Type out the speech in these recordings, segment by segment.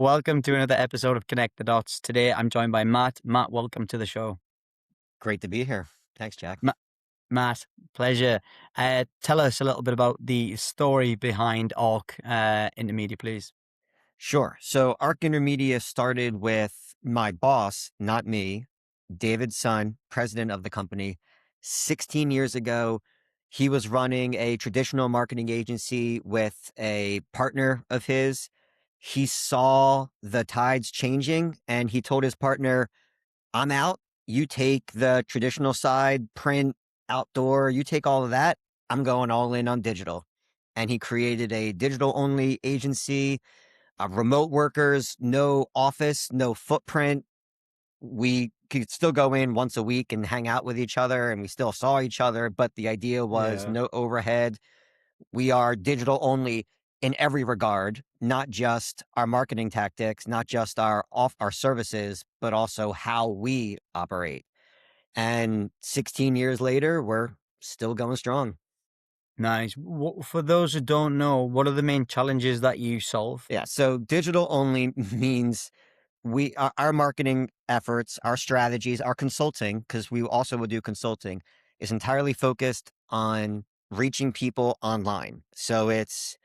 Welcome to another episode of Connect the Dots. Today I'm joined by Matt. Matt, welcome to the show. Great to be here. Thanks, Jack. Matt, pleasure. Tell us a little bit about the story behind Arc Intermedia, please. Sure. So Arc Intermedia started with my boss, not me, David's son, president of the company. 16 years ago, he was running a traditional marketing agency with a partner of his. He saw the tides changing and he told his partner, I'm out. You take the traditional side, print, outdoor, you take all of that. I'm going all in on digital. And he created a digital only agency, remote workers, no office, no footprint. We could still go in once a week and hang out with each other and we still saw each other. But the idea was Yeah. no overhead. We are digital only in every regard, not just our marketing tactics, not just our services, but also how we operate. And 16 years later, we're still going strong. Nice. For those who don't know, what are the main challenges that you solve? Yeah. So digital only means our marketing efforts, our strategies, our consulting, because we also will do consulting, is entirely focused on reaching people online. So it's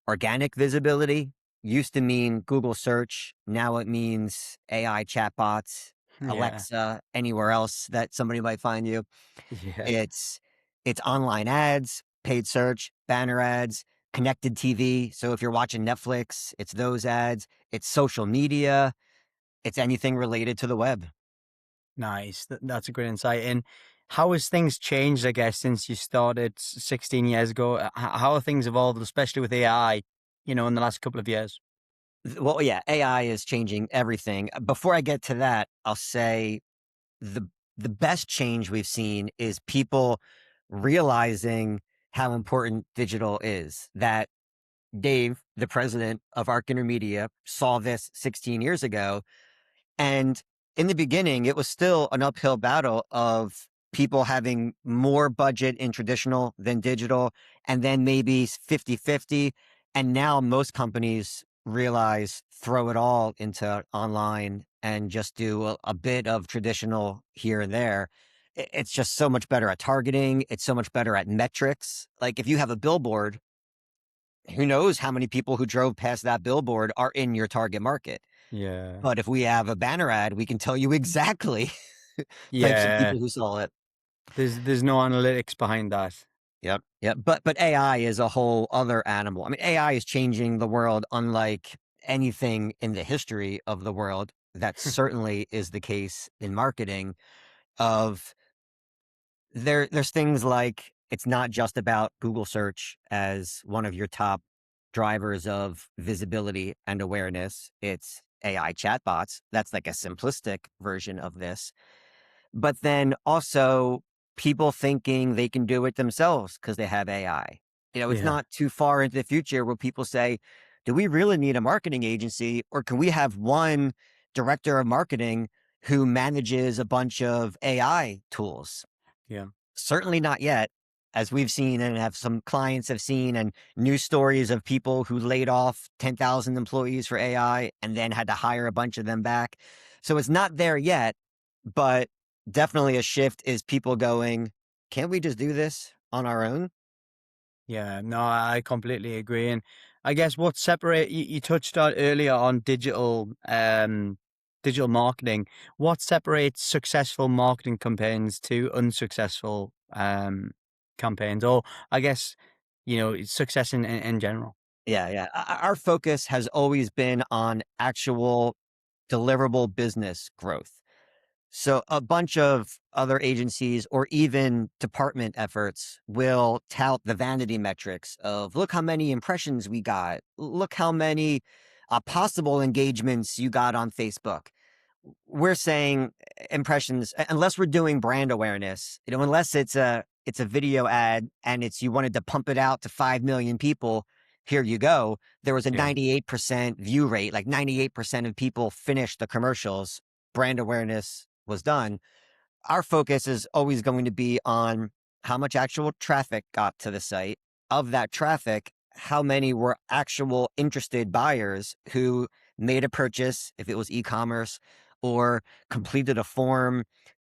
organic visibility. Used to mean Google search. Now it means AI chatbots, Yeah. Alexa, anywhere else that somebody might find you. Yeah. It's it's online ads, paid search, banner ads, connected TV. So if you're watching Netflix, it's those ads. It's social media. It's anything related to the web. Nice. That's a great insight. And how has things changed, I guess, since you started 16 years ago? How have things evolved, especially with AI, in the last couple of years? Well, yeah, AI is changing everything. Before I get to that, I'll say the the best change we've seen is people realizing how important digital is. That Dave, the president of Arc Intermedia, saw this 16 years ago. And in the beginning, it was still an uphill battle of people having more budget in traditional than digital, and then maybe 50-50. And now most companies realize throw it all into online and just do a bit of traditional here and there. It's just so much better at targeting. It's so much better at metrics. Like if you have a billboard, who knows how many people who drove past that billboard are in your target market. Yeah. But if we have a banner ad, we can tell you exactly types of Yeah. people who saw it. There's no analytics behind that. Yep. Yep. But AI is a whole other animal. I mean, AI is changing the world unlike anything in the history of the world. That certainly is the case in marketing of there's things like it's not just about Google search as one of your top drivers of visibility and awareness. It's AI chatbots. That's like a simplistic version of this. But then also people thinking they can do it themselves because they have AI. It's Yeah. not too far into the future where people say, do we really need a marketing agency or can we have one director of marketing who manages a bunch of AI tools? Yeah. Certainly not yet, as we've seen and have some clients have seen and news stories of people who laid off 10,000 employees for AI and then had to hire a bunch of them back. So it's not there yet, but definitely a shift is people going, can't we just do this on our own? Yeah, no, I completely agree. And I guess what separate you touched on earlier on digital marketing. What separates successful marketing campaigns to unsuccessful campaigns, or I guess success in general. Yeah, yeah. Our focus has always been on actual deliverable business growth. So a bunch of other agencies or even department efforts will tout the vanity metrics of look how many impressions we got. Look how many possible engagements you got on Facebook. We're saying impressions, unless we're doing brand awareness, unless it's a video ad and it's you wanted to pump it out to 5 million people, here you go. There was a Yeah, 98% view rate, like 98% of people finished the commercials. Brand awareness was done. Our focus is always going to be on how much actual traffic got to the site. Of that traffic, how many were actual interested buyers who made a purchase, if it was e-commerce, or completed a form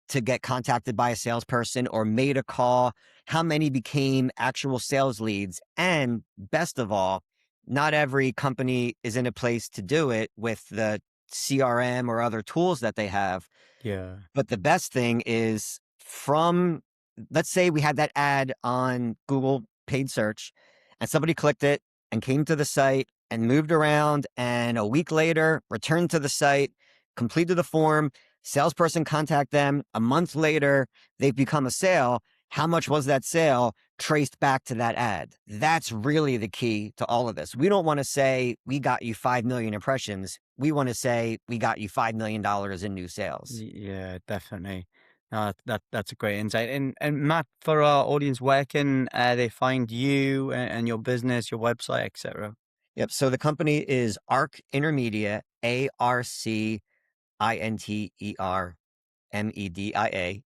to get contacted by a salesperson or made a call, how many became actual sales leads? And best of all, not every company is in a place to do it with the CRM or other tools that they have. Yeah. But the best thing is from, let's say we had that ad on Google paid search and somebody clicked it and came to the site and moved around and a week later returned to the site, completed the form, salesperson contact them. A month later, they've become a sale. How much was that sale traced back to that ad? That's really the key to all of this. We don't want to say we got you 5 million impressions. We want to say we got you $5 million in new sales. Yeah, definitely. No, that's a great insight. And Matt, for our audience, where can they find you and your business, your website, etc.? Yep. So the company is Arc Intermedia, ARCINTERMEDIA,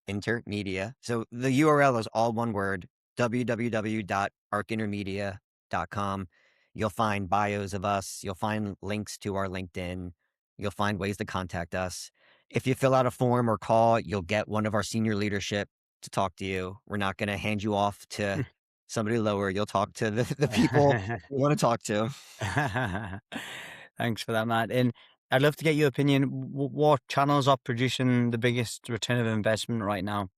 Intermedia. So the URL is all one word, www.arcintermedia.com. You'll find bios of us. You'll find links to our LinkedIn. You'll find ways to contact us. If you fill out a form or call, you'll get one of our senior leadership to talk to you. We're not going to hand you off to somebody lower. You'll talk to the people you want to talk to. Thanks for that, Matt. And I'd love to get your opinion. What channels are producing the biggest return of investment right now?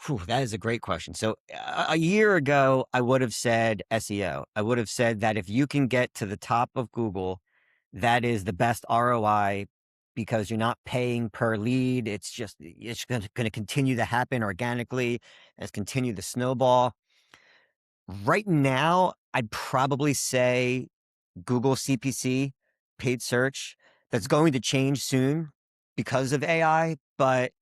Whew, that is a great question. So a year ago, I would have said SEO. I would have said that if you can get to the top of Google, that is the best ROI because you're not paying per lead. It's going to continue to happen organically and continue to snowball. Right now, I'd probably say Google CPC, paid search. That's going to change soon because of AI, but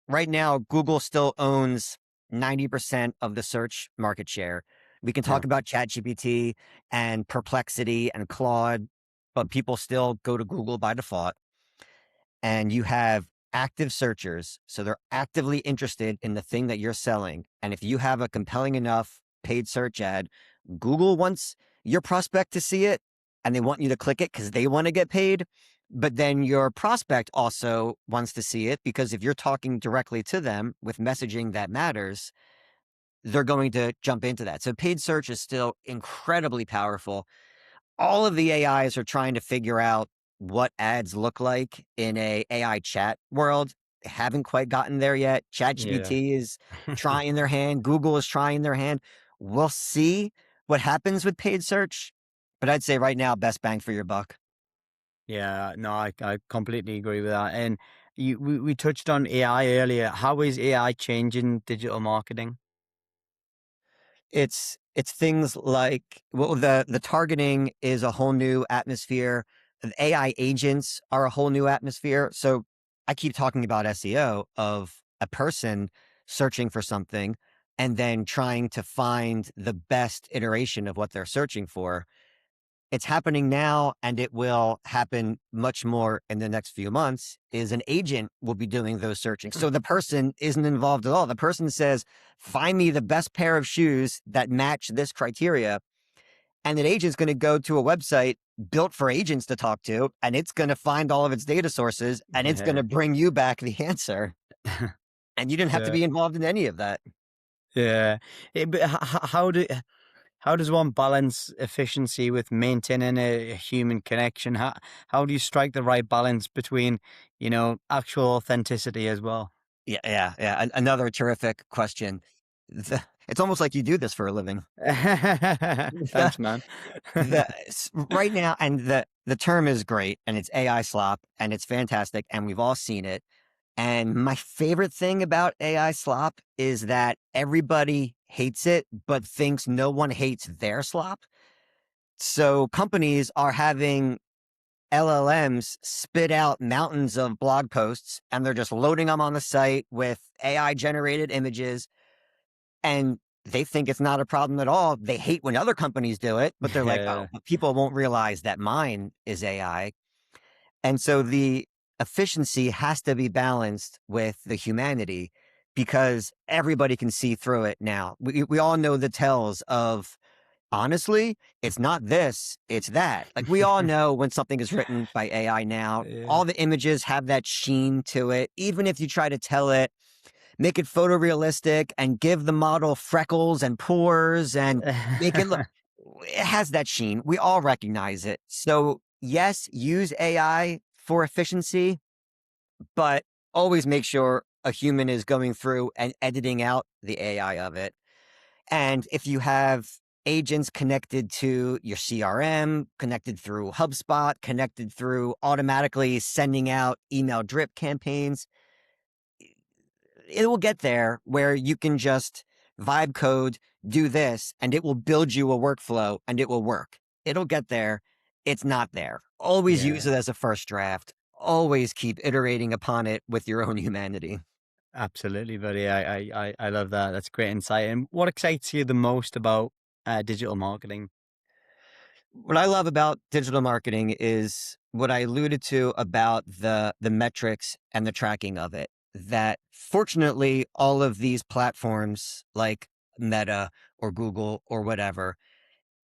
right now, Google still owns 90% of the search market share. We can Yeah, talk about ChatGPT and Perplexity and Claude, but people still go to Google by default. And you have active searchers. So they're actively interested in the thing that you're selling. And if you have a compelling enough paid search ad, Google wants your prospect to see it and they want you to click it because they want to get paid. But then your prospect also wants to see it because if you're talking directly to them with messaging that matters, they're going to jump into that. So paid search is still incredibly powerful. All of the AIs are trying to figure out what ads look like in a AI chat world. They haven't quite gotten there yet. yeah. ChatGPT is trying their hand. Google is trying their hand. We'll see what happens with paid search. But I'd say right now, best bang for your buck. Yeah, no, I completely agree with that. And we touched on AI earlier. How is AI changing digital marketing? It's things like well, the targeting is a whole new atmosphere. The AI agents are a whole new atmosphere. So I keep talking about SEO of a person searching for something and then trying to find the best iteration of what they're searching for. It's happening now and it will happen much more in the next few months is an agent will be doing those searching. So the person isn't involved at all. The person says, find me the best pair of shoes that match this criteria. And an agent's going to go to a website built for agents to talk to, and it's going to find all of its data sources and it's going Yeah, to bring you back the answer. And you didn't have to yeah, be involved in any of that. yeah. But how does one balance efficiency with maintaining a human connection? How do you strike the right balance between, actual authenticity as well? Yeah. Another terrific question. It's almost like you do this for a living. Thanks, man. Right now, and the term is great, and it's AI slop, and it's fantastic, and we've all seen it. And my favorite thing about AI slop is that everybody hates it, but thinks no one hates their slop. So companies are having LLMs spit out mountains of blog posts, and they're just loading them on the site with AI generated images and they think it's not a problem at all. They hate when other companies do it, but they're like, Yeah, oh, but people won't realize that mine is AI. And so the efficiency has to be balanced with the humanity because everybody can see through it now. We all know the tells of Honestly, it's not this, it's that. Like, we all know when something is written by AI now, Yeah. all the images have that sheen to it. Even if you try to tell it, make it photorealistic and give the model freckles and pores and make it look, it has that sheen. We all recognize it. So, yes, use AI for efficiency, but always make sure a human is going through and editing out the AI of it. And if you have agents connected to your CRM, connected through HubSpot, connected through automatically sending out email drip campaigns, it will get there where you can just vibe code, do this, and it will build you a workflow and it will work. It'll get there. It's not there. Always use Yeah. it as a first draft. Always keep iterating upon it with your own humanity. Absolutely, buddy. I love that. That's great insight. And what excites you the most about digital marketing? What I love about digital marketing is what I alluded to about the metrics and the tracking of it. That fortunately, all of these platforms like Meta or Google or whatever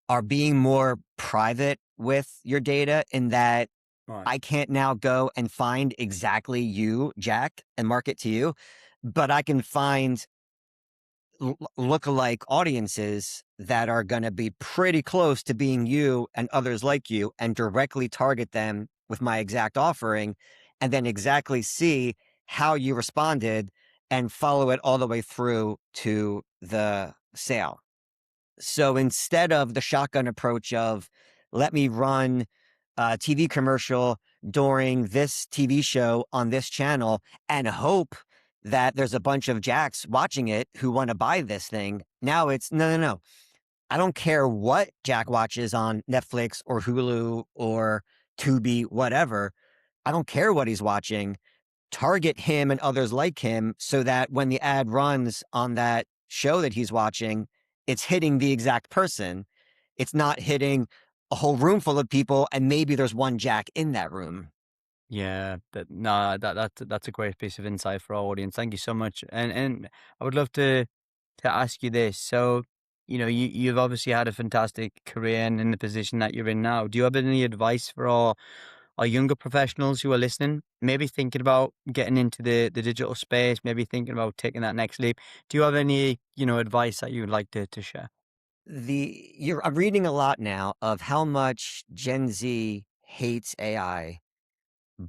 are being more private with your data in that Right. I can't now go and find exactly you, Jack, and market to you, but I can find lookalike audiences that are going to be pretty close to being you and others like you and directly target them with my exact offering and then exactly see how you responded and follow it all the way through to the sale. So instead of the shotgun approach of let me run a TV commercial during this TV show on this channel and hope that there's a bunch of jacks watching it who want to buy this thing. Now it's no, no, no. I don't care what Jack watches on Netflix or Hulu or Tubi, whatever. I don't care what he's watching. Target him and others like him so that when the ad runs on that show that he's watching, it's hitting the exact person. It's not hitting a whole room full of people and maybe there's one Jack in that room. Yeah, that's a great piece of insight for our audience. Thank you so much. And I would love to ask you this. So, you've obviously had a fantastic career and in the position that you're in now. Do you have any advice for our younger professionals who are listening, maybe thinking about getting into the digital space, maybe thinking about taking that next leap? Do you have any, advice that you would like to share? I'm reading a lot now of how much Gen Z hates AI,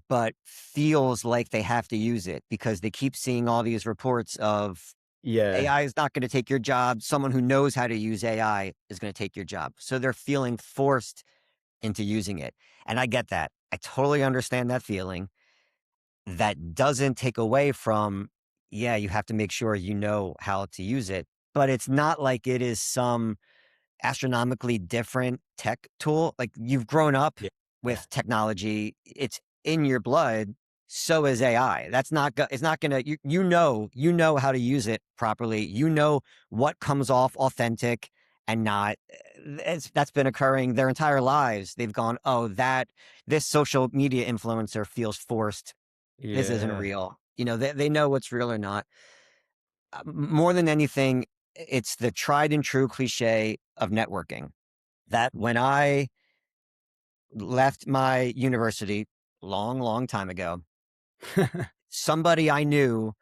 but feels like they have to use it because they keep seeing all these reports of Yeah. AI is not going to take your job. Someone who knows how to use AI is going to take your job. So they're feeling forced into using it. And I get that. I totally understand that feeling. That doesn't take away from, yeah, you have to make sure you know how to use it. But it's not like it is some astronomically different tech tool. Like you've grown up Yeah. with technology, it's in your blood. So is AI. It's not gonna, you know how to use it properly. You know what comes off authentic and not. That's been occurring their entire lives. They've gone, oh, this social media influencer feels forced. This isn't Yeah. real. They know what's real or not. More than anything, it's the tried and true cliche of networking that when I left my university long, long time ago, somebody I knew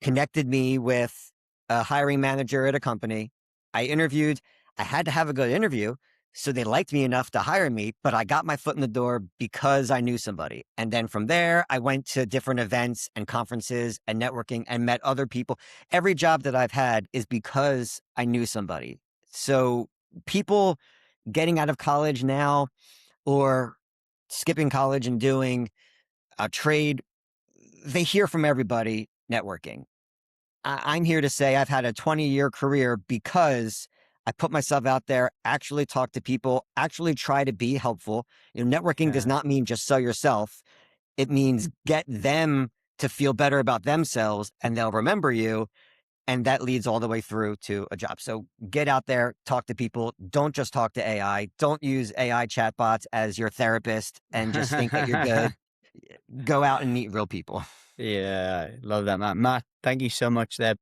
connected me with a hiring manager at a company. I interviewed. I had to have a good interview. So they liked me enough to hire me, but I got my foot in the door because I knew somebody. And then from there, I went to different events and conferences and networking and met other people. Every job that I've had is because I knew somebody. So people getting out of college now or skipping college and doing a trade, they hear from everybody networking. I'm here to say I've had a 20-year career because I put myself out there, actually talk to people, actually try to be helpful. Networking does Yeah. not mean just sell yourself. It means get them to feel better about themselves and they'll remember you. And that leads all the way through to a job. So get out there, talk to people. Don't just talk to AI. Don't use AI chatbots as your therapist and just think that you're good. Go out and meet real people. Yeah, love that, Matt. Matt, thank you so much there.